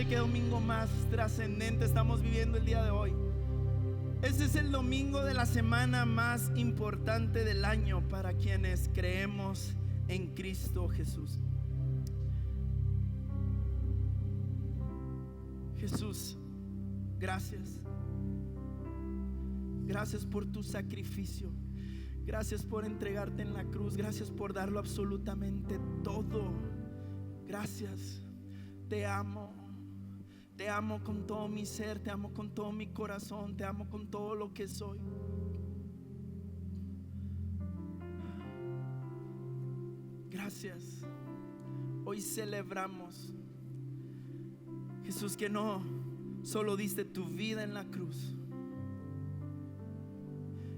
trascendente, qué domingo más trascendente estamos viviendo el día de hoy. Este es el domingo de la semana más importante del año para quienes creemos en Cristo Jesús. Jesús, gracias. Gracias por tu sacrificio. Gracias por entregarte en la cruz. Gracias por darlo absolutamente todo. Gracias. Te amo. Te amo con todo mi ser. Te amo con todo mi corazón. Te amo con todo lo que soy. Gracias. Hoy celebramos, Jesús, que no solo diste tu vida en la cruz,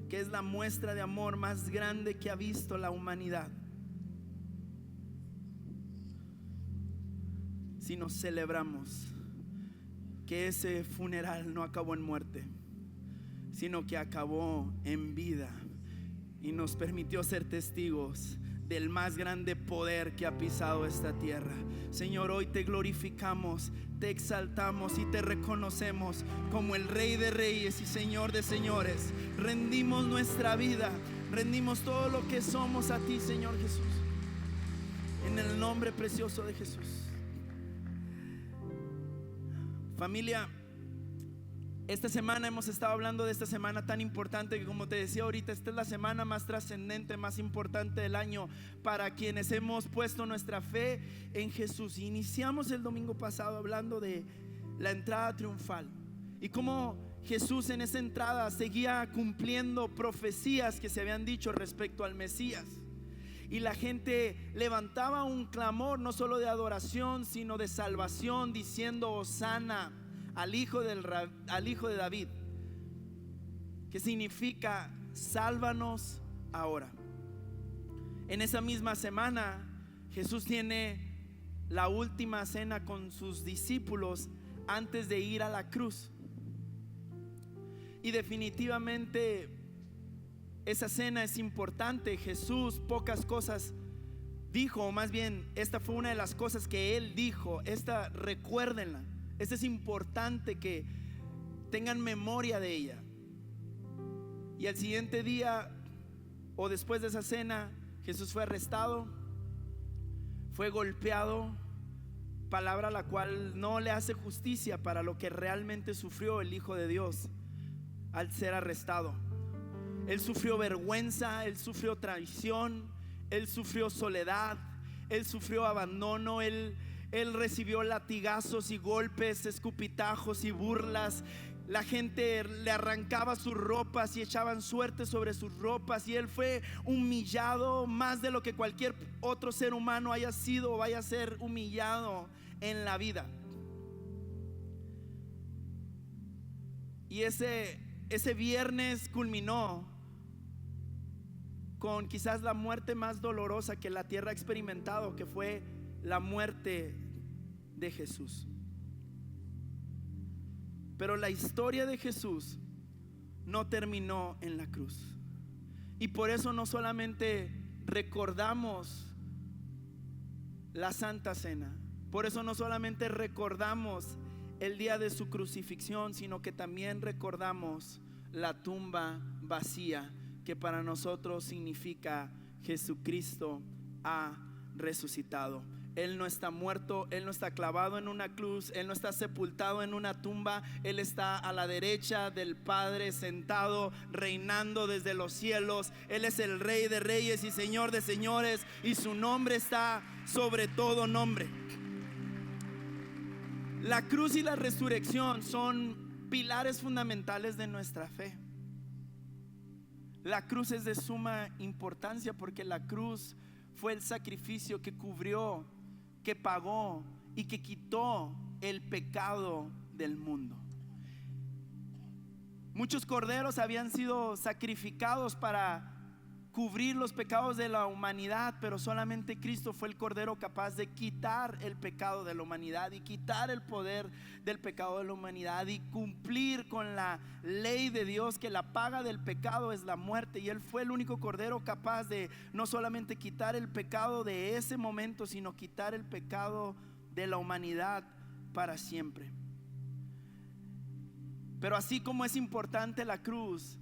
que es la muestra de amor más grande que ha visto la humanidad, sino celebramos que ese funeral no acabó en muerte, sino que acabó en vida y nos permitió ser testigos del más grande poder que ha pisado esta tierra. Señor, hoy te glorificamos, te exaltamos y te reconocemos como el Rey de Reyes y Señor de Señores. Rendimos nuestra vida, rendimos todo lo que somos a ti, Señor Jesús, en el nombre precioso de Jesús. Familia, esta semana hemos estado hablando de esta semana tan importante que, como te decía ahorita, esta es la semana más trascendente, más importante del año para quienes hemos puesto nuestra fe en Jesús. Iniciamos el domingo pasado hablando de la entrada triunfal y cómo Jesús en esa entrada seguía cumpliendo profecías que se habían dicho respecto al Mesías. Y la gente levantaba un clamor no solo de adoración, sino de salvación, diciendo: Hosana al hijo de David, que significa sálvanos ahora. En esa misma semana Jesús tiene la última cena con sus discípulos antes de ir a la cruz. Y definitivamente esa cena es importante. Jesús pocas cosas dijo, o más bien esta fue una de las cosas que Él dijo. Recuérdenla. Esta es importante que tengan memoria de ella. Y al siguiente día, o después de esa cena, Jesús fue arrestado, fue golpeado, palabra la cual no le hace justicia para lo que realmente sufrió el Hijo de Dios al ser arrestado. Él sufrió vergüenza, Él sufrió traición, Él sufrió soledad, Él sufrió abandono, Él recibió latigazos y golpes, escupitajos y burlas. La gente le arrancaba sus ropas y echaban suerte sobre sus ropas, y Él fue humillado más de lo que cualquier otro ser humano haya sido o vaya a ser humillado en la vida. Y ese viernes culminó con quizás la muerte más dolorosa que la tierra ha experimentado, que fue la muerte de Jesús. Pero la historia de Jesús no terminó en la cruz, y por eso no solamente recordamos la Santa Cena, por eso no solamente recordamos el día de su crucifixión, sino que también recordamos la tumba vacía, que para nosotros significa Jesucristo ha resucitado. Él no está muerto, Él no está clavado en una cruz, Él no está sepultado en una tumba. Él está a la derecha del Padre, sentado, reinando desde los cielos. Él es el Rey de Reyes y Señor de Señores, y su nombre está sobre todo nombre. La cruz y la resurrección son pilares fundamentales de nuestra fe. La cruz es de suma importancia porque la cruz fue el sacrificio que cubrió, que pagó y que quitó el pecado del mundo. Muchos corderos habían sido sacrificados para cubrir los pecados de la humanidad, pero solamente Cristo fue el cordero capaz de quitar el pecado de la humanidad y quitar el poder del pecado de la humanidad y cumplir con la ley de Dios, que la paga del pecado es la muerte. Y Él fue el único cordero capaz de no solamente quitar el pecado de ese momento, sino quitar el pecado de la humanidad para siempre. Pero así como es importante la cruz,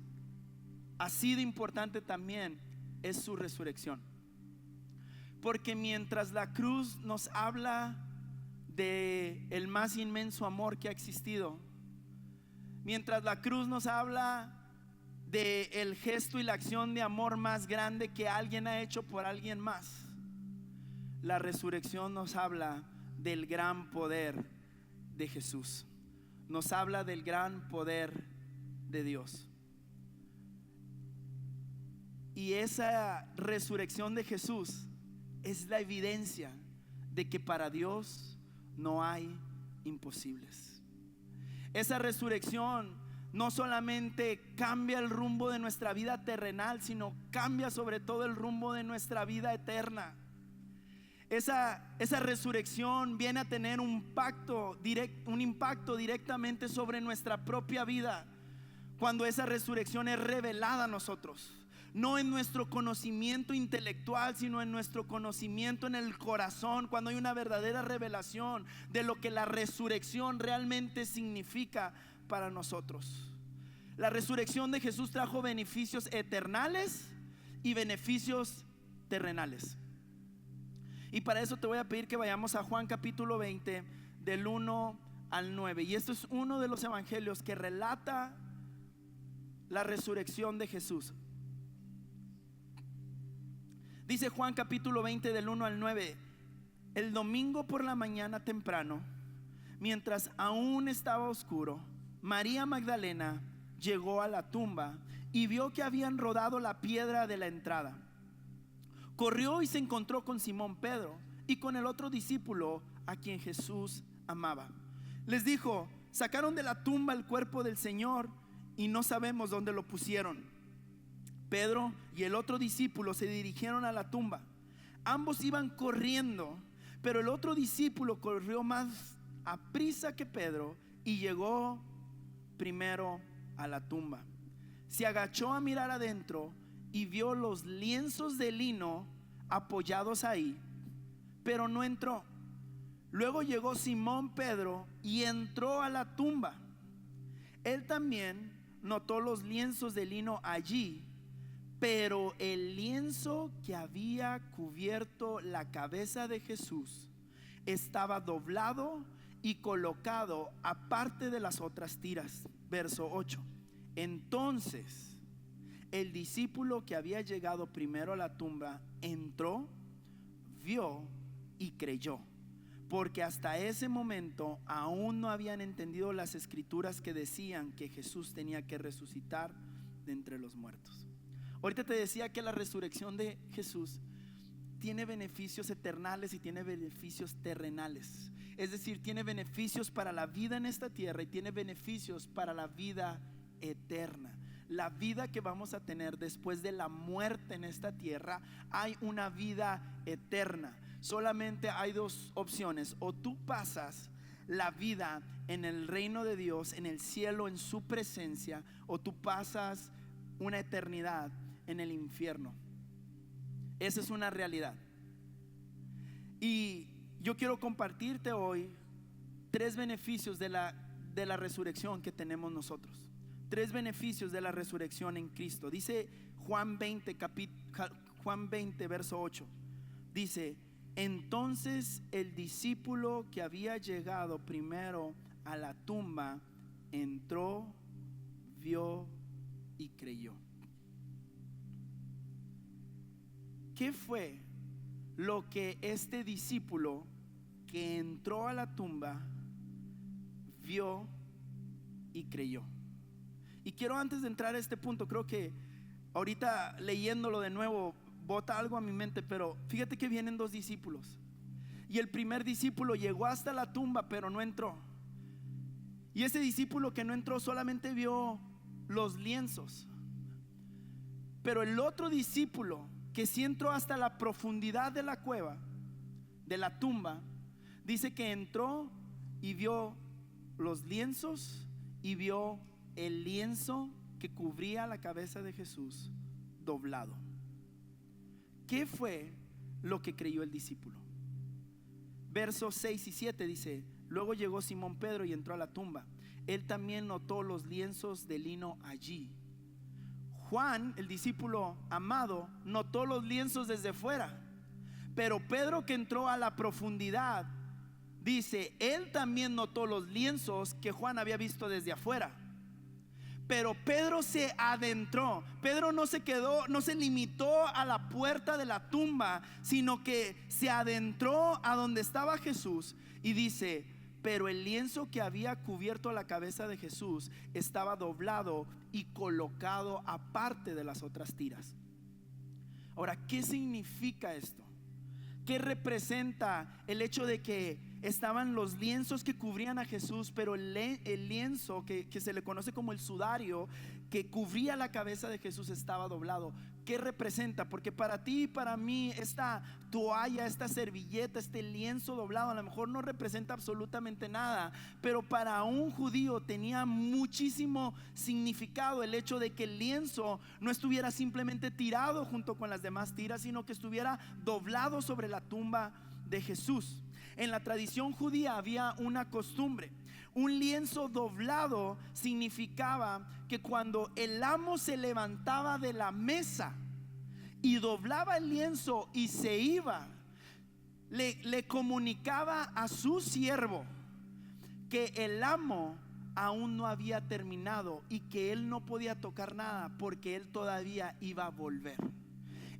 así de importante también es su resurrección. Porque mientras la cruz nos habla de el más inmenso amor que ha existido, mientras la cruz nos habla de el gesto y la acción de amor más grande que alguien ha hecho por alguien más, la resurrección nos habla del gran poder de Jesús. Nos habla del gran poder de Dios. Y esa resurrección de Jesús es la evidencia de que para Dios no hay imposibles. Esa resurrección no solamente cambia el rumbo de nuestra vida terrenal, sino cambia sobre todo el rumbo de nuestra vida eterna. Esa resurrección viene a tener un impacto directamente sobre nuestra propia vida cuando esa resurrección es revelada a nosotros. No en nuestro conocimiento intelectual, sino en nuestro conocimiento en el corazón, cuando hay una verdadera revelación de lo que la resurrección realmente significa para nosotros. La resurrección de Jesús trajo beneficios eternales y beneficios terrenales. Y para eso te voy a pedir que vayamos a Juan capítulo 20 del 1 al 9. Y esto es uno de los evangelios que relata la resurrección de Jesús. Dice Juan capítulo 20 del 1 al 9: el domingo por la mañana temprano, mientras aún estaba oscuro, María Magdalena llegó a la tumba y vio que habían rodado la piedra de la entrada. Corrió y se encontró con Simón Pedro y con el otro discípulo a quien Jesús amaba. Les dijo: sacaron de la tumba el cuerpo del Señor y no sabemos dónde lo pusieron. Pedro y el otro discípulo se dirigieron a la tumba. Ambos iban corriendo, pero el otro discípulo corrió más aprisa que Pedro y llegó primero a la tumba. Se agachó a mirar adentro y vio los lienzos de lino apoyados ahí, pero no entró. Luego llegó Simón Pedro y entró a la tumba. Él también notó los lienzos de lino allí, pero el lienzo que había cubierto la cabeza de Jesús estaba doblado y colocado aparte de las otras tiras. Verso 8. Entonces el discípulo que había llegado primero a la tumba entró, vio y creyó, porque hasta ese momento aún no habían entendido las escrituras que decían que Jesús tenía que resucitar de entre los muertos. Ahorita te decía que la resurrección de Jesús tiene beneficios eternales y tiene beneficios terrenales. Es decir, tiene beneficios para la vida en esta tierra y tiene beneficios para la vida eterna. La vida que vamos a tener después de la muerte en esta tierra, hay una vida eterna. Solamente hay dos opciones: o tú pasas la vida en el reino de Dios, en el cielo, en su presencia, o tú pasas una eternidad en el infierno. Esa es una realidad. Y yo quiero compartirte hoy tres beneficios de la resurrección que tenemos nosotros. Tres beneficios de la resurrección en Cristo. Dice Juan 20 verso 8. Dice: entonces el discípulo que había llegado primero a la tumba entró, vio y creyó. ¿Qué fue lo que este discípulo que entró a la tumba vio y creyó? Y quiero, antes de entrar a este punto, creo que ahorita leyéndolo de nuevo bota algo a mi mente, pero fíjate que vienen dos discípulos. Y el primer discípulo llegó hasta la tumba, pero no entró. Y ese discípulo que no entró solamente vio los lienzos. Pero el otro discípulo que sí entró hasta la profundidad de la cueva, de la tumba, dice que entró y vio los lienzos y vio el lienzo que cubría la cabeza de Jesús doblado. ¿Qué fue lo que creyó el discípulo? Versos 6 y 7 dice: Luego llegó Simón Pedro y entró a la tumba. Él también notó los lienzos de lino allí. Juan, el discípulo amado, notó los lienzos desde fuera. Pero Pedro, que entró a la profundidad, dice, él también notó los lienzos que Juan había visto desde afuera. Pero Pedro se adentró. Pedro no se quedó, no se limitó a la puerta de la tumba, sino que se adentró a donde estaba Jesús. Y dice, pero el lienzo que había cubierto la cabeza de Jesús estaba doblado y colocado aparte de las otras tiras. Ahora, ¿qué significa esto? ¿Qué representa el hecho de que estaban los lienzos que cubrían a Jesús, pero el lienzo que se le conoce como el sudario que cubría la cabeza de Jesús estaba doblado? ¿Qué representa? Porque para ti y para mí esta toalla, esta servilleta, este lienzo doblado a lo mejor no representa absolutamente nada, pero para un judío tenía muchísimo significado el hecho de que el lienzo no estuviera simplemente tirado junto con las demás tiras, sino que estuviera doblado sobre la tumba de Jesús. En la tradición judía había una costumbre. Un lienzo doblado significaba que cuando el amo se levantaba de la mesa y doblaba el lienzo y se iba, le comunicaba a su siervo que el amo aún no había terminado y que él no podía tocar nada porque él todavía iba a volver.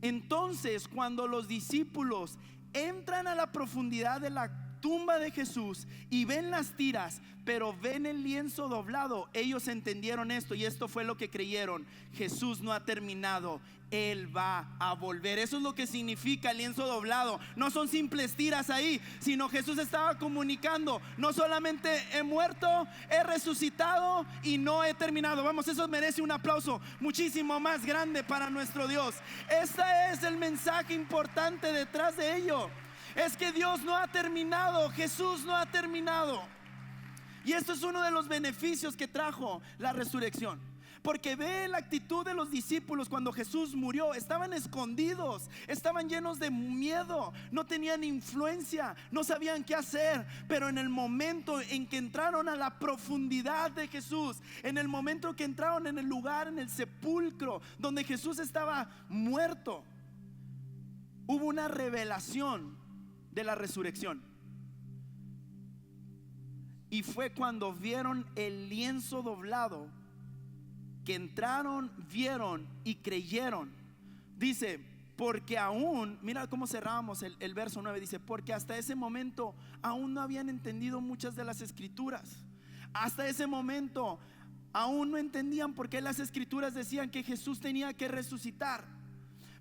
Entonces, cuando los discípulos entran a la profundidad de la tumba de Jesús y ven las tiras, pero ven el lienzo doblado, ellos entendieron esto, y esto fue lo que creyeron: Jesús no ha terminado, Él va a volver. Eso es lo que significa el lienzo doblado. No son simples tiras ahí, sino Jesús estaba comunicando: no solamente he muerto, he resucitado y no he terminado. Vamos, eso merece un aplauso muchísimo más grande para nuestro Dios. Este es el mensaje importante detrás de ello. Es que Dios no ha terminado, Jesús no ha terminado. Y esto es uno de los beneficios que trajo la resurrección. Porque ve la actitud de los discípulos cuando Jesús murió. Estaban escondidos, estaban llenos de miedo, no tenían influencia, no sabían qué hacer. Pero en el momento en que entraron a la profundidad de Jesús, en el momento que entraron en el lugar, en el sepulcro donde Jesús estaba muerto, hubo una revelación de la resurrección. Y fue cuando vieron el lienzo doblado que entraron, vieron y creyeron. Dice, porque aún, mira cómo cerramos el verso 9, dice, porque hasta ese momento aún no habían entendido muchas de las escrituras. Hasta ese momento aún no entendían por qué las escrituras decían que Jesús tenía que resucitar.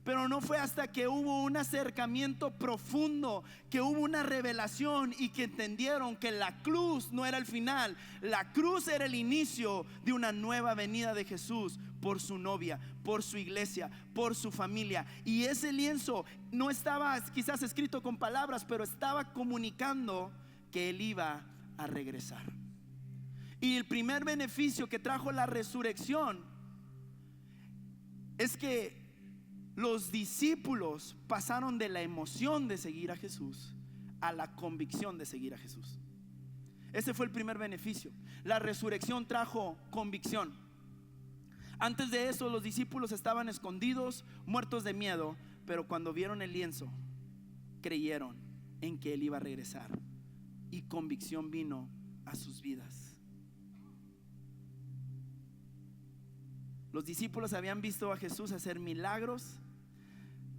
Pero no fue hasta que hubo un acercamiento profundo, que hubo una revelación y que entendieron que la cruz no era el final. La cruz era el inicio de una nueva venida de Jesús por su novia, por su iglesia, por su familia. Y ese lienzo no estaba quizás escrito con palabras, pero estaba comunicando que Él iba a regresar. Y el primer beneficio que trajo la resurrección es que los discípulos pasaron de la emoción de seguir a Jesús a la convicción de seguir a Jesús. Ese fue el primer beneficio. La resurrección trajo convicción. Antes de eso, los discípulos estaban escondidos, muertos de miedo, pero cuando vieron el lienzo, creyeron en que Él iba a regresar, y convicción vino a sus vidas. Los discípulos habían visto a Jesús hacer milagros,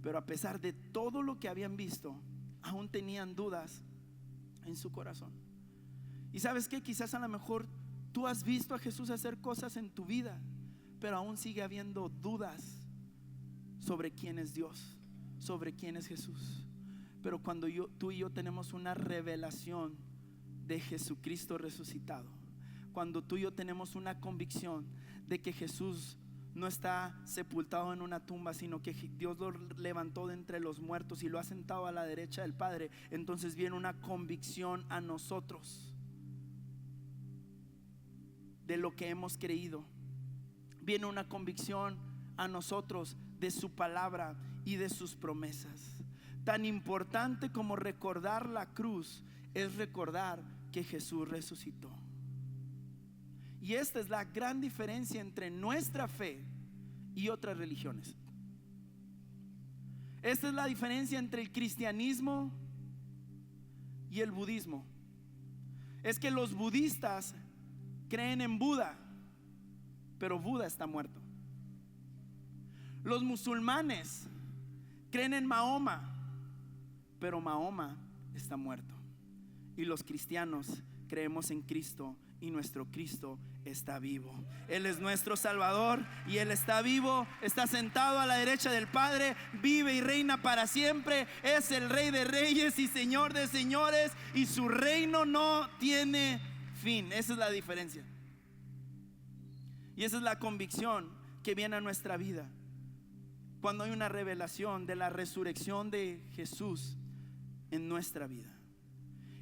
pero a pesar de todo lo que habían visto, aún tenían dudas en su corazón. Y sabes qué, quizás a lo mejor tú has visto a Jesús hacer cosas en tu vida, pero aún sigue habiendo dudas sobre quién es Dios, sobre quién es Jesús. Pero cuando tú y yo tenemos una revelación de Jesucristo resucitado, cuando tú y yo tenemos una convicción de que Jesús no está sepultado en una tumba, sino que Dios lo levantó de entre los muertos y lo ha sentado a la derecha del Padre, entonces viene una convicción a nosotros de lo que hemos creído. Viene una convicción a nosotros de su palabra y de sus promesas. Tan importante como recordar la cruz es recordar que Jesús resucitó. Y esta es la gran diferencia entre nuestra fe y otras religiones. Esta es la diferencia entre el cristianismo y el budismo. Es que los budistas creen en Buda, pero Buda está muerto. Los musulmanes creen en Mahoma, pero Mahoma está muerto. Y los cristianos creemos en Cristo, y nuestro Cristo está vivo. Él es nuestro Salvador y Él está vivo, está sentado a la derecha del Padre, vive y reina para siempre. Es el Rey de reyes y Señor de señores, y su reino no tiene fin. Esa es la diferencia. Y esa es la convicción que viene a nuestra vida cuando hay una revelación de la resurrección de Jesús en nuestra vida.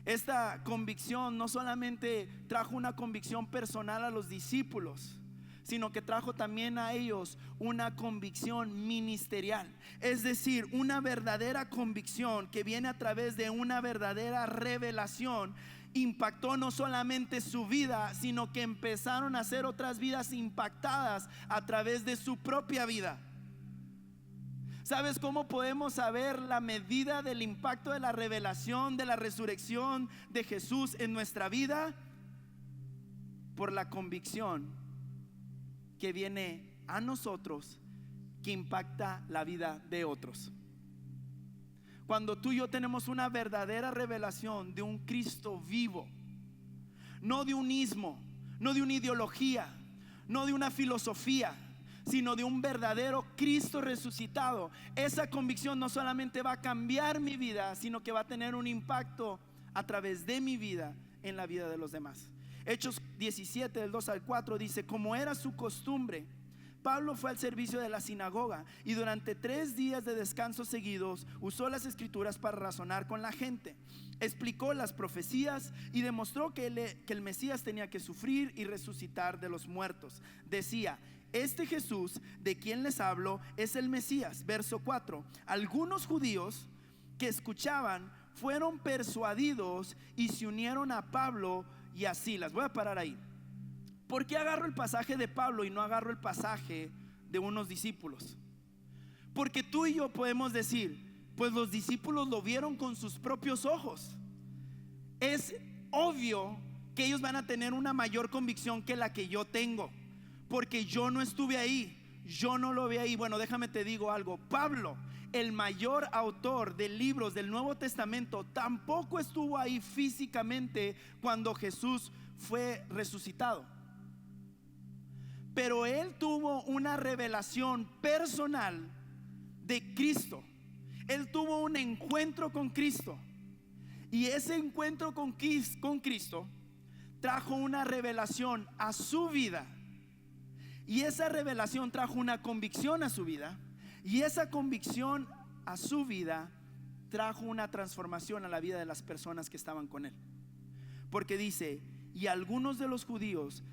Esta convicción no solamente trajo una convicción personal a los discípulos, sino que trajo también a ellos una convicción ministerial. Es decir, una verdadera convicción que viene a través de una verdadera revelación. Impactó no solamente su vida, sino que empezaron a ser otras vidas impactadas a través de su propia vida. ¿Sabes cómo podemos saber la medida del impacto de la revelación, de la resurrección de Jesús en nuestra vida? Por la convicción que viene a nosotros, que impacta la vida de otros. Cuando tú y yo tenemos una verdadera revelación de un Cristo vivo, no de un ismo, no de una ideología, no de una filosofía, sino de un verdadero Cristo resucitado, esa convicción no solamente va a cambiar mi vida, sino que va a tener un impacto a través de mi vida en la vida de los demás. Hechos 17 del 2 al 4 dice: como era su costumbre, Pablo fue al servicio de la sinagoga y durante 3 días de descanso seguidos usó las escrituras para razonar con la gente. Explicó las profecías y demostró que el Mesías tenía que sufrir y resucitar de los muertos. Decía: este Jesús de quien les hablo es el Mesías. Verso 4: algunos judíos que escuchaban fueron persuadidos y se unieron a Pablo y a Silas. Voy a parar ahí. ¿Por qué agarro el pasaje de Pablo y no agarro el pasaje de unos discípulos? Porque tú y yo podemos decir: pues los discípulos lo vieron con sus propios ojos. Es obvio que ellos van a tener una mayor convicción que la que yo tengo, porque yo no estuve ahí, yo no lo vi ahí. Bueno, déjame te digo algo. Pablo, el mayor autor de libros del Nuevo Testamento, tampoco estuvo ahí físicamente cuando Jesús fue resucitado. Pero él tuvo una revelación personal de Cristo. Él tuvo un encuentro con Cristo, y ese encuentro con Cristo trajo una revelación a su vida. Y esa revelación trajo una convicción a su vida, y esa convicción a su vida trajo una transformación a la vida de las personas que estaban con él. Porque dice: y algunos de los judíos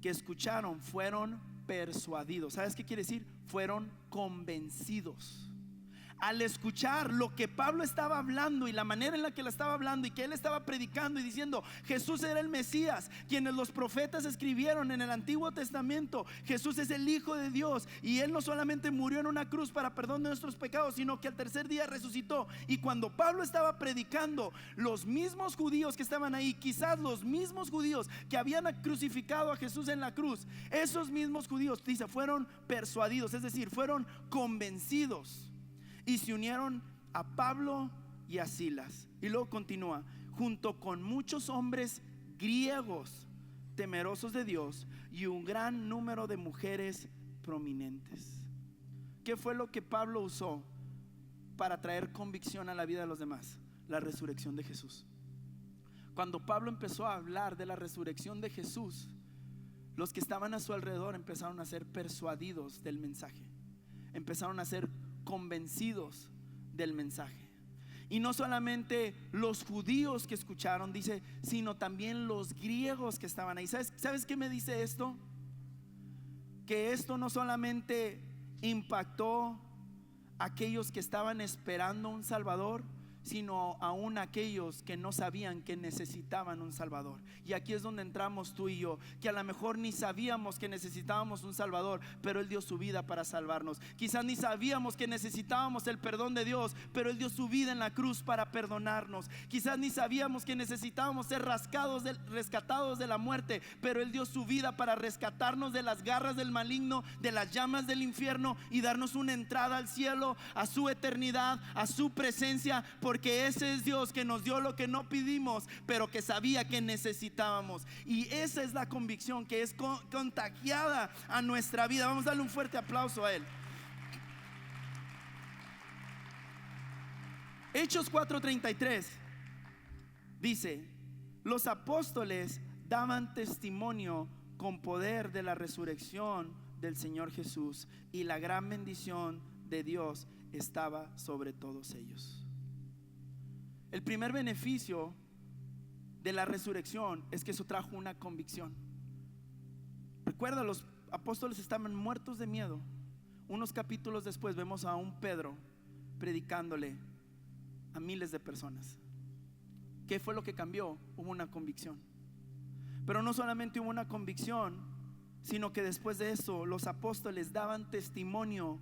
que escucharon fueron persuadidos. ¿Sabes qué quiere decir? Fueron convencidos. Al escuchar lo que Pablo estaba hablando y la manera en la que la estaba hablando, y que él estaba predicando y diciendo: Jesús era el Mesías, quienes los profetas escribieron en el Antiguo Testamento. Jesús es el Hijo de Dios, y él no solamente murió en una cruz para perdón de nuestros pecados, sino que al tercer día resucitó. Y cuando Pablo estaba predicando, los mismos judíos que estaban ahí, quizás los mismos judíos que habían crucificado a Jesús en la cruz, esos mismos judíos, dice, fueron persuadidos, es decir, fueron convencidos, y se unieron a Pablo y a Silas. Y luego continúa: junto con muchos hombres griegos temerosos de Dios y un gran número de mujeres prominentes. ¿Qué fue lo que Pablo usó para traer convicción a la vida de los demás? La resurrección de Jesús. Cuando Pablo empezó a hablar de la resurrección de Jesús, los que estaban a su alrededor empezaron a ser persuadidos del mensaje, empezaron a ser convencidos del mensaje. Y no solamente los judíos que escucharon, dice, sino también los griegos que estaban ahí. ¿Sabes qué me dice esto? Que esto no solamente impactó a aquellos que estaban esperando un Salvador, sino aún aquellos que no sabían que necesitaban un Salvador. Y aquí es donde entramos tú y yo, que a lo mejor ni sabíamos que necesitábamos un Salvador, pero Él dio su vida para salvarnos. Quizás ni sabíamos que necesitábamos el perdón de Dios, pero Él dio su vida en la cruz para perdonarnos. Quizás ni sabíamos que necesitábamos ser rescatados de la muerte, pero Él dio su vida para rescatarnos de las garras del maligno, de las llamas del infierno, y darnos una entrada al cielo, a su eternidad, a su presencia, porque ese es Dios que nos dio lo que no pedimos, pero que sabía que necesitábamos. Y esa es la convicción que es contagiada a nuestra vida. Vamos a darle un fuerte aplauso a Él. Hechos 4:33 dice: los apóstoles daban testimonio con poder de la resurrección del Señor Jesús, y la gran bendición de Dios estaba sobre todos ellos. El primer beneficio de la resurrección es que eso trajo una convicción. Recuerda, los apóstoles estaban muertos de miedo. Unos capítulos después vemos a un Pedro predicándole a miles de personas. ¿Qué fue lo que cambió? Hubo una convicción. Pero no solamente hubo una convicción, sino que después de eso los apóstoles daban testimonio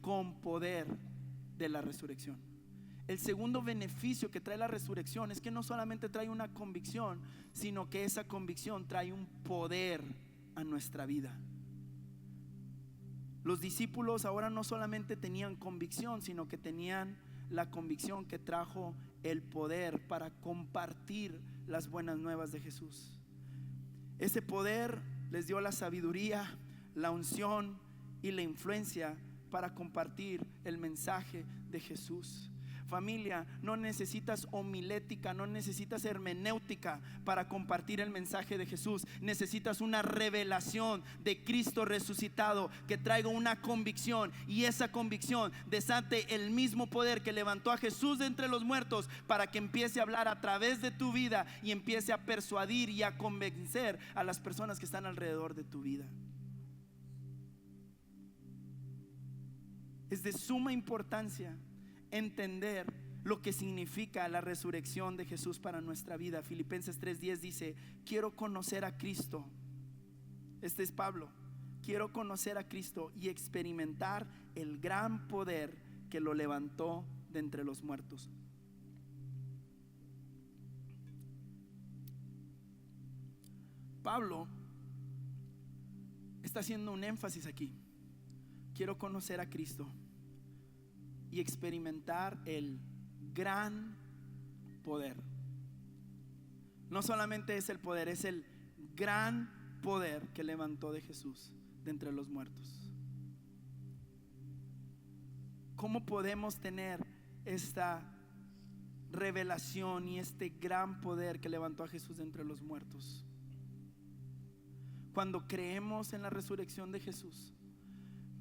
con poder de la resurrección. El segundo beneficio que trae la resurrección es que no solamente trae una convicción, sino que esa convicción trae un poder a nuestra vida. Los discípulos ahora no solamente tenían convicción, sino que tenían la convicción que trajo el poder para compartir las buenas nuevas de Jesús. Ese poder les dio la sabiduría, la unción y la influencia para compartir el mensaje de Jesús. Familia, no necesitas homilética, no necesitas hermenéutica para compartir el mensaje de Jesús. Necesitas una revelación de Cristo resucitado que traiga una convicción, y esa convicción desate el mismo poder que levantó a Jesús de entre los muertos, para que empiece a hablar a través de tu vida y empiece a persuadir y a convencer a las personas que están alrededor de tu vida. Es de suma importancia entender lo que significa la resurrección de Jesús para nuestra vida. Filipenses 3:10 dice: quiero conocer a Cristo. Este es Pablo. Quiero conocer a Cristo y experimentar el gran poder que lo levantó de entre los muertos. Pablo está haciendo un énfasis aquí. Quiero conocer a Cristo y experimentar el gran poder. No solamente es el poder, es el gran poder que levantó de Jesús de entre los muertos. ¿Cómo podemos tener esta revelación y este gran poder que levantó a Jesús de entre los muertos? Cuando creemos en la resurrección de Jesús,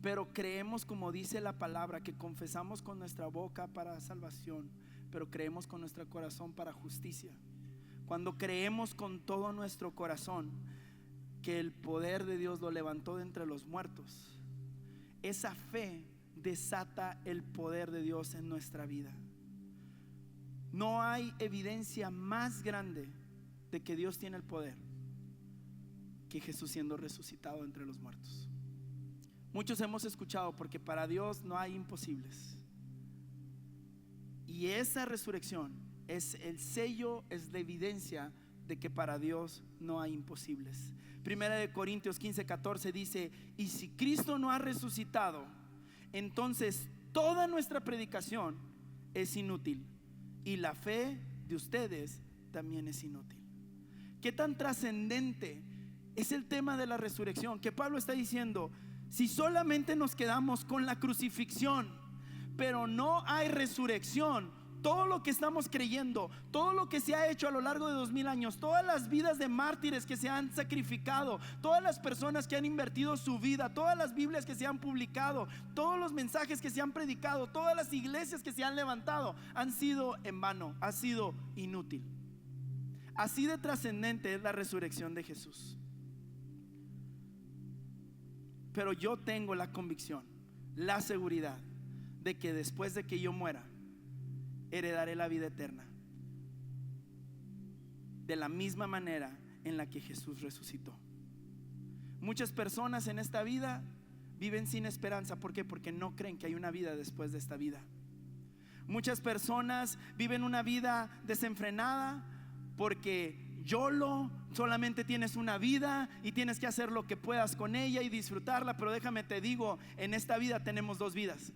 pero creemos, como dice la palabra, que confesamos con nuestra boca para salvación, pero creemos con nuestro corazón para justicia. Cuando creemos con todo nuestro corazón que el poder de Dios lo levantó de entre los muertos, esa fe desata el poder de Dios en nuestra vida. No hay evidencia más grande de que Dios tiene el poder que Jesús siendo resucitado entre los muertos. Muchos hemos escuchado: porque para Dios no hay imposibles. Y esa resurrección es el sello, es la evidencia de que para Dios no hay imposibles. Primera de Corintios 15:14 dice: y si Cristo no ha resucitado, entonces toda nuestra predicación es inútil, y la fe de ustedes también es inútil. ¿Qué tan trascendente es el tema de la resurrección? Que Pablo está diciendo: si solamente nos quedamos con la crucifixión, pero no hay resurrección, todo lo que estamos creyendo, todo lo que se ha hecho a lo largo de 2000 años, todas las vidas de mártires que se han sacrificado, todas las personas que han invertido su vida, todas las Biblias que se han publicado, todos los mensajes que se han predicado, todas las iglesias que se han levantado, han sido en vano, ha sido inútil. Así de trascendente es la resurrección de Jesús. Pero yo tengo la convicción, la seguridad de que después de que yo muera, heredaré la vida eterna, de la misma manera en la que Jesús resucitó. Muchas personas en esta vida viven sin esperanza. ¿Por qué? Porque no creen que hay una vida después de esta vida. Muchas personas viven una vida desenfrenada porque solamente tienes una vida y tienes que hacer lo que puedas con ella y disfrutarla. Pero déjame te digo, en esta vida tenemos dos vidas: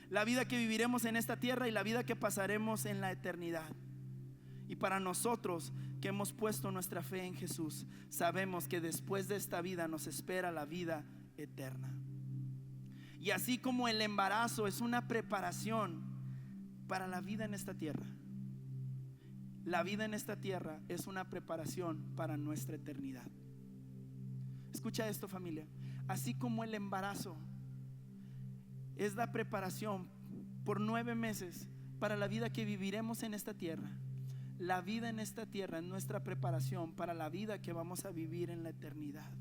la vida que viviremos en esta tierra y la vida que pasaremos en la eternidad. Y para nosotros que hemos puesto nuestra fe en Jesús, sabemos que después de esta vida nos espera la vida eterna. Y así como el embarazo es una preparación para la vida en esta tierra, la vida en esta tierra es una preparación para nuestra eternidad. Escucha esto, familia. Así como el embarazo es la preparación por 9 meses para la vida que viviremos en esta tierra, la vida en esta tierra es nuestra preparación para la vida que vamos a vivir en la eternidad.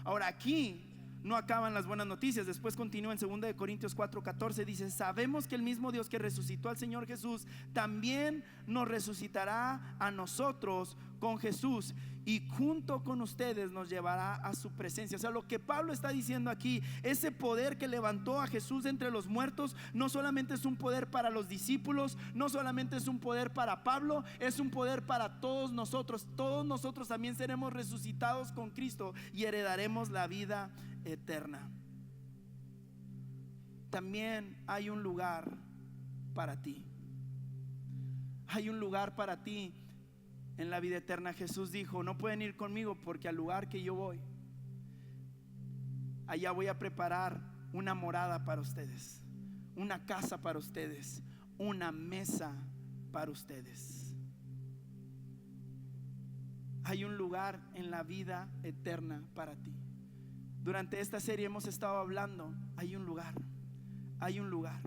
Ahora, aquí no acaban las buenas noticias. Después continúa en 2 Corintios 4:14. Dice: sabemos que el mismo Dios que resucitó al Señor Jesús también nos resucitará a nosotros con Jesús y junto con ustedes nos llevará a su presencia. O sea, lo que Pablo está diciendo aquí, ese poder que levantó a Jesús de entre los muertos, no solamente es un poder para los discípulos, no solamente es un poder para Pablo, es un poder para todos nosotros. Todos nosotros también seremos resucitados con Cristo y heredaremos la vida eterna. También hay un lugar para ti. Hay un lugar para ti en la vida eterna. Jesús dijo: no pueden ir conmigo porque al lugar que yo voy, allá voy a preparar una morada para ustedes, una casa para ustedes, una mesa para ustedes. Hay un lugar en la vida eterna para ti. Durante esta serie hemos estado hablando, hay un lugar, hay un lugar.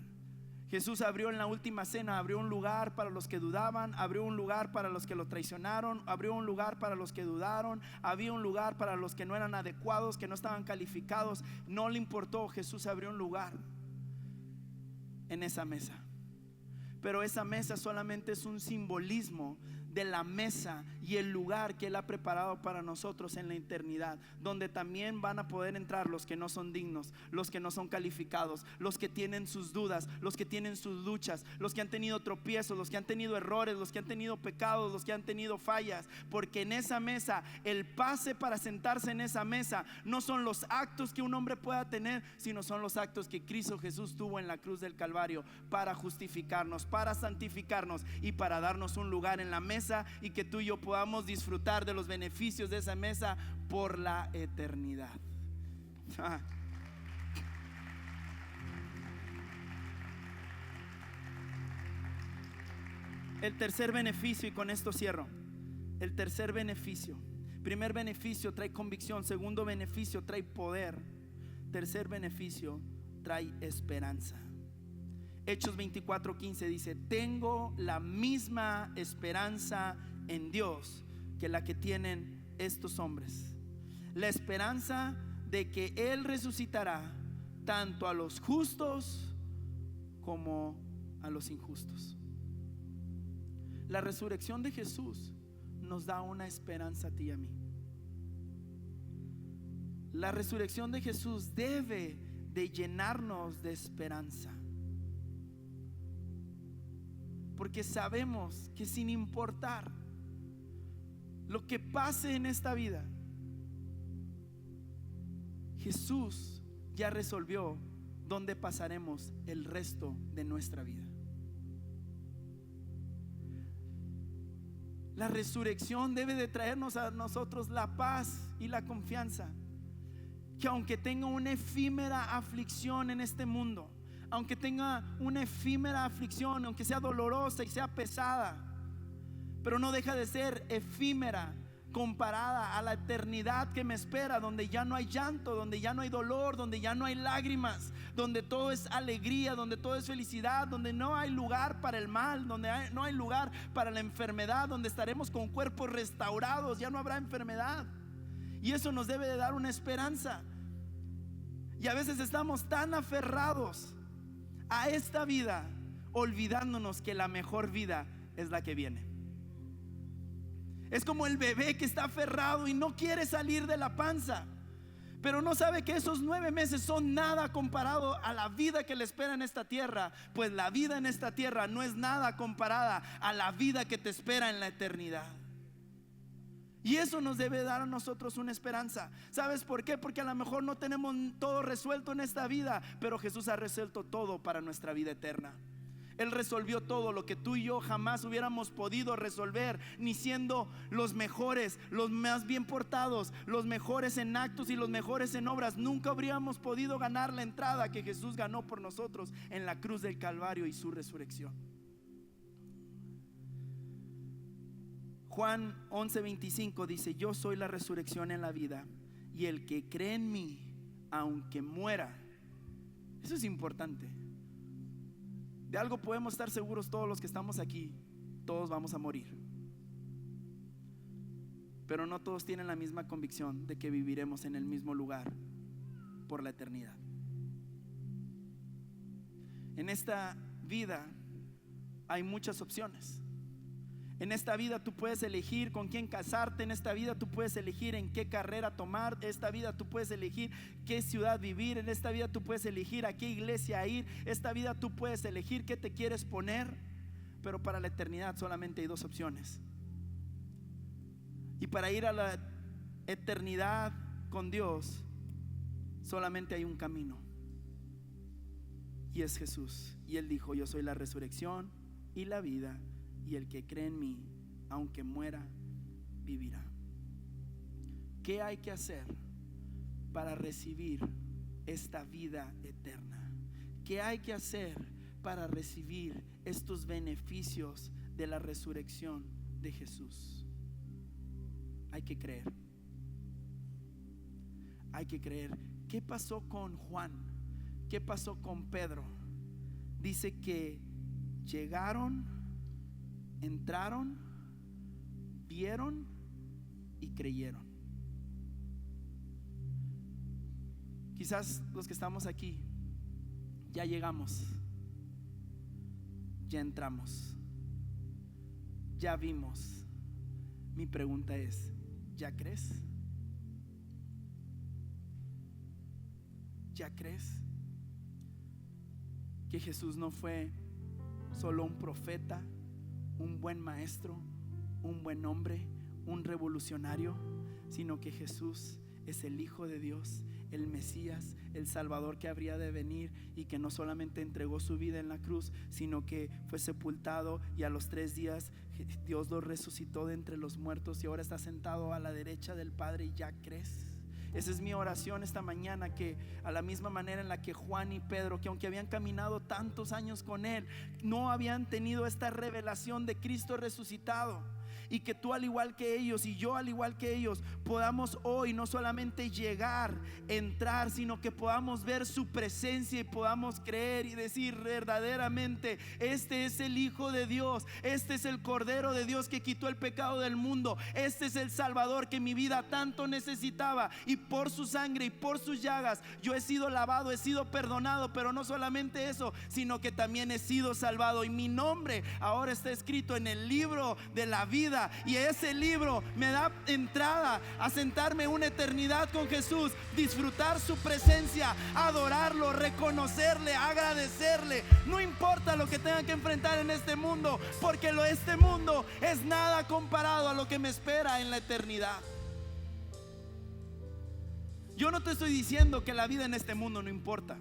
Jesús abrió en la última cena, abrió un lugar para los que dudaban, abrió un lugar para los que lo traicionaron, abrió un lugar para los que dudaron, había un lugar para los que no eran adecuados, que no estaban calificados. No le importó, Jesús abrió un lugar en esa mesa. Pero esa mesa solamente es un simbolismo de la mesa y el lugar que Él ha preparado para nosotros en la eternidad, donde también van a poder entrar los que no son dignos, los que no son calificados, los que tienen sus dudas, los que tienen sus luchas, los que han tenido tropiezos, los que han tenido errores, los que han tenido pecados, los que han tenido fallas. Porque en esa mesa, el pase para sentarse en esa mesa no son los actos que un hombre pueda tener, sino son los actos que Cristo Jesús tuvo en la cruz del Calvario para justificarnos, para santificarnos y para darnos un lugar en la mesa, y que tú y yo podamos disfrutar de los beneficios de esa mesa por la eternidad. El tercer beneficio, y con esto cierro. El tercer beneficio: primer beneficio trae convicción, segundo beneficio trae poder, tercer beneficio trae esperanza. Hechos 24:15 dice: tengo la misma esperanza en Dios que la que tienen estos hombres, la esperanza de que Él resucitará tanto a los justos como a los injustos. La resurrección de Jesús nos da una esperanza a ti y a mí. La resurrección de Jesús debe de llenarnos de esperanza, porque sabemos que sin importar lo que pase en esta vida, Jesús ya resolvió dónde pasaremos el resto de nuestra vida. La resurrección debe de traernos a nosotros la paz y la confianza, que aunque tenga una efímera aflicción en este mundo, aunque tenga una efímera aflicción, aunque sea dolorosa y sea pesada, pero no deja de ser efímera comparada a la eternidad que me espera, donde ya no hay llanto, donde ya no hay dolor, donde ya no hay lágrimas, donde todo es alegría, donde todo es felicidad, donde no hay lugar para el mal, donde no hay lugar para la enfermedad, donde estaremos con cuerpos restaurados, ya no habrá enfermedad. Y eso nos debe de dar una esperanza. Y a veces estamos tan aferrados a esta vida, olvidándonos que la mejor vida es la que viene. Es como el bebé que está aferrado y no quiere salir de la panza, pero no sabe que esos 9 meses son nada comparado a la vida que le espera en esta tierra. Pues la vida en esta tierra no es nada comparada a la vida que te espera en la eternidad. Y eso nos debe dar a nosotros una esperanza. ¿Sabes por qué? Porque a lo mejor no tenemos todo resuelto en esta vida, pero Jesús ha resuelto todo para nuestra vida eterna. Él resolvió todo lo que tú y yo jamás hubiéramos podido resolver, ni siendo los mejores, los más bien portados, los mejores en actos y los mejores en obras. Nunca habríamos podido ganar la entrada que Jesús ganó por nosotros en la cruz del Calvario y su resurrección. Juan 11:25 dice: yo soy la resurrección en la vida, y el que cree en mí, aunque muera. Eso es importante. De algo podemos estar seguros todos los que estamos aquí: todos vamos a morir. Pero no todos tienen la misma convicción de que viviremos en el mismo lugar por la eternidad. En esta vida hay muchas opciones. En esta vida tú puedes elegir con quién casarte. En esta vida tú puedes elegir en qué carrera tomar. En esta vida tú puedes elegir qué ciudad vivir. En esta vida tú puedes elegir a qué iglesia ir. Esta vida tú puedes elegir qué te quieres poner. Pero para la eternidad solamente hay 2 opciones. Y para ir a la eternidad con Dios solamente hay un camino, y es Jesús. Y Él dijo: yo soy la resurrección y la vida, y el que cree en mí, aunque muera, vivirá. ¿Qué hay que hacer para recibir esta vida eterna? ¿Qué hay que hacer para recibir estos beneficios de la resurrección de Jesús? Hay que creer. Hay que creer. ¿Qué pasó con Juan? ¿Qué pasó con Pedro? Dice que llegaron, entraron, vieron y creyeron. Quizás los que estamos aquí ya llegamos, ya entramos, ya vimos. Mi pregunta es: ¿ya crees? ¿Ya crees que Jesús no fue solo un profeta, un buen maestro, un buen hombre, un revolucionario, sino que Jesús es el Hijo de Dios, el Mesías, el Salvador que habría de venir, y que no solamente entregó su vida en la cruz, sino que fue sepultado, y a los 3 días Dios lo resucitó de entre los muertos y ahora está sentado a la derecha del Padre? ¿Ya crees? Esa es mi oración esta mañana, que a la misma manera en la que Juan y Pedro, que aunque habían caminado tantos años con Él, no habían tenido esta revelación de Cristo resucitado, y que tú, al igual que ellos, y yo al igual que ellos, podamos hoy no solamente llegar, entrar, sino que podamos ver su presencia y podamos creer y decir verdaderamente: este es el Hijo de Dios, este es el Cordero de Dios que quitó el pecado del mundo, este es el Salvador que mi vida tanto necesitaba, y por su sangre y por sus llagas yo he sido lavado, he sido perdonado. Pero no solamente eso, sino que también he sido salvado, y mi nombre ahora está escrito en el libro de la vida, y ese libro me da entrada a sentarme una eternidad con Jesús, disfrutar su presencia, adorarlo, reconocerle, agradecerle. No importa lo que tenga que enfrentar en este mundo, porque este mundo es nada comparado a lo que me espera en la eternidad. Yo no te estoy diciendo que la vida en este mundo no importa,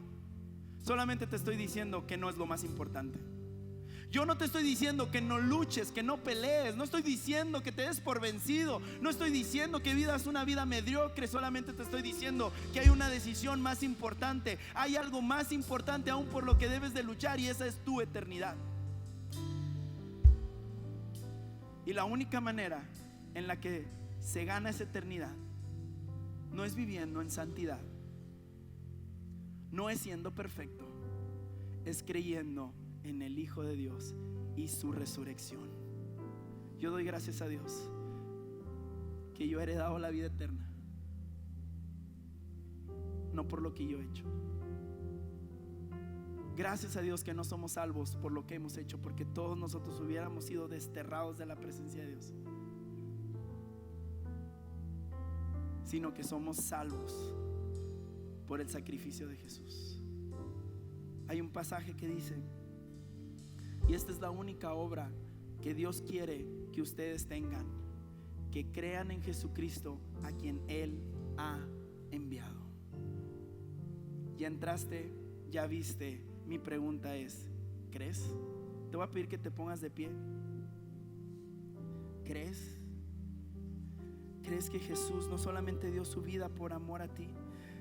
solamente te estoy diciendo que no es lo más importante. Yo no te estoy diciendo que no luches, que no pelees. No estoy diciendo que te des por vencido. No estoy diciendo que vivas una vida mediocre. Solamente te estoy diciendo que hay una decisión más importante. Hay algo más importante aún por lo que debes de luchar, y esa es tu eternidad. Y la única manera en la que se gana esa eternidad no es viviendo en santidad, no es siendo perfecto, es creyendo en el Hijo de Dios y su resurrección. Yo doy gracias a Dios que yo he heredado la vida eterna, no por lo que yo he hecho, Gracias a Dios que no somos salvos por lo que hemos hecho, porque todos nosotros hubiéramos sido desterrados de la presencia de Dios, sino que somos salvos por el sacrificio de Jesús. Hay un pasaje que dice, y esta es la única obra que Dios quiere que ustedes tengan, que crean en Jesucristo, a quien Él ha enviado. Ya entraste, ya viste. Mi pregunta es, ¿crees? Te voy a pedir que te pongas de pie. ¿Crees? ¿Crees que Jesús no solamente dio su vida por amor a ti,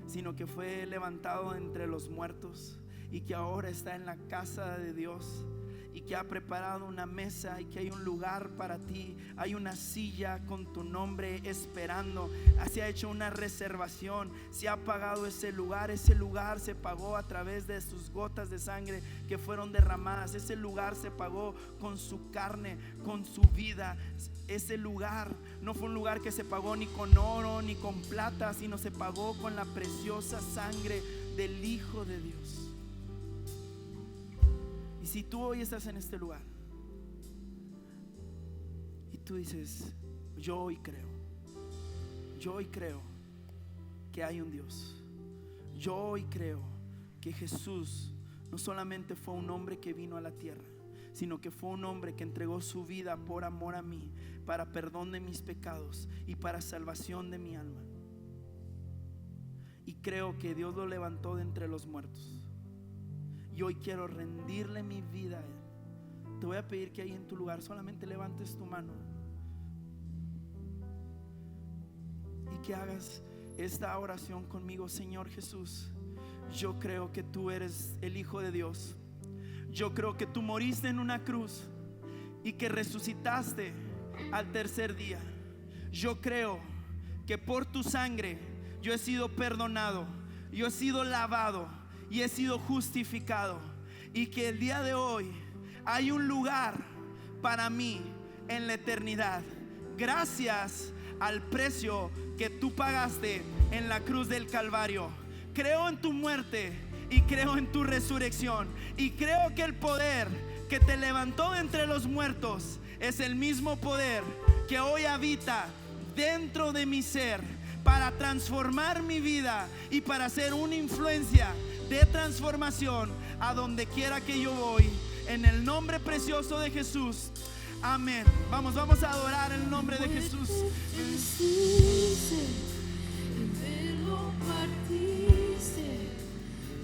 sino que fue levantado entre los muertos y que ahora está en la casa de Dios y que ha preparado una mesa y que hay un lugar para ti, hay una silla con tu nombre esperando? Se ha hecho una reservación, se ha pagado ese lugar se pagó a través de sus gotas de sangre que fueron derramadas, ese lugar se pagó con su carne, con su vida. Ese lugar no fue un lugar que se pagó ni con oro ni con plata, sino se pagó con la preciosa sangre del Hijo de Dios. Y si tú hoy estás en este lugar y tú dices, yo hoy creo que hay un Dios, yo hoy creo que Jesús no solamente fue un hombre que vino a la tierra, sino que fue un hombre que entregó su vida por amor a mí, para perdón de mis pecados y para salvación de mi alma, y creo que Dios lo levantó de entre los muertos, y hoy quiero rendirle mi vida a Él. Te voy a pedir que ahí en tu lugar solamente levantes tu mano y que hagas esta oración conmigo. Señor Jesús, yo creo que tú eres el Hijo de Dios. Yo creo que tú moriste en una cruz y que resucitaste al tercer día. Yo creo que por tu sangre yo he sido perdonado, yo he sido lavado y he sido justificado, y que el día de hoy hay un lugar para mí en la eternidad, gracias al precio que tú pagaste en la cruz del Calvario. Creo en tu muerte y creo en tu resurrección, y creo que el poder que te levantó de entre los muertos es el mismo poder que hoy habita dentro de mi ser, para transformar mi vida y para ser una influencia de transformación a donde quiera que yo voy, en el nombre precioso de Jesús. Amén. Vamos a adorar el nombre de Jesús. Verlo partiste,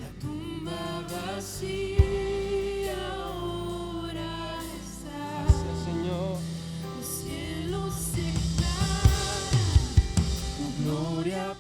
la tumba vacía ahora está. Gracias, Señor. Los cielos se claran, tu gloria